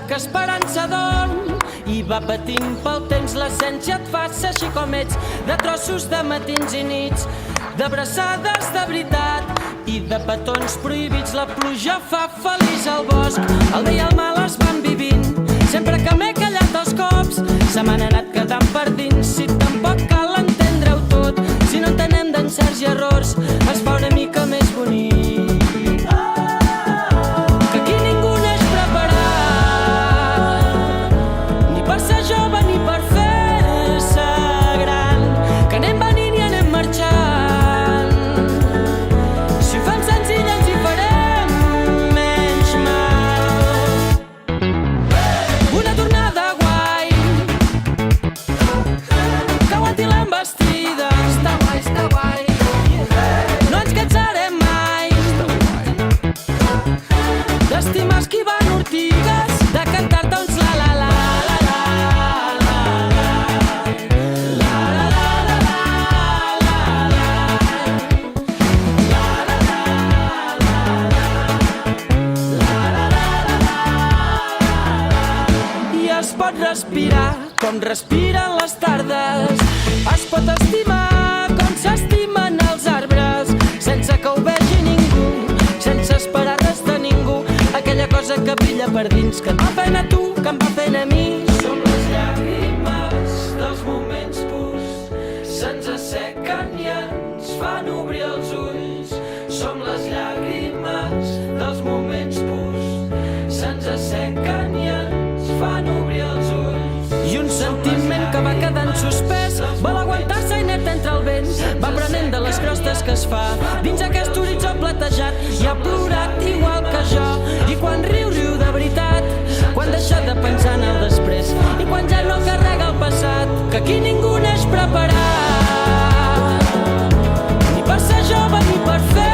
sap que esperança dorm i va patint pel temps. L'essència et fa ser així com ets, de trossos de matins i nits, d'abraçades de veritat i de petons prohibits. La pluja fa feliç al bosc, el bé i el mal es van vivint. Sempre que m'he callat els cops se m'han anat quedant per dins. Si tampoc cal entendre-ho tot, si no entenem d'encerts i errors, es fa una mica més bonic. Que aquí ningú neix preparat, ni per ser jove ni per fer-se gran, que anem venint i anem marxant. Si ho fem senzill ens hi farem menys mal. Una tornada guai, que aguanti l'envestida. Està guai, està guai. No ens cansarem mai d'estimar esquivant ortigues, de cantar-te uns la la la la la la i es pot respirar com respiren les tardes, es pot estimar com s'estimen els arbres, sense que ho vegi ningú, sense esperar res de ningú. Aquella cosa que brilla per dins, que et va fent a tu, que em va fent a mi. Som les llàgrimes dels moments purs, se'ns assequen i ens fan obrir els ulls. Som les llàgrimes dels moments purs, se'ns assequen i ens fan obrir els ulls. I un sentiment que va quedant suspès, vol aguantar-se i net entre el vent, va prenent de les crostes que es fa dins aquest horitzó platejat. I ha plorat igual que jo, i quan riu, riu de veritat, quan deixa de pensar en el després i quan ja no carrega el passat. Que aquí ningú neix preparat, ni per ser jove ni per fer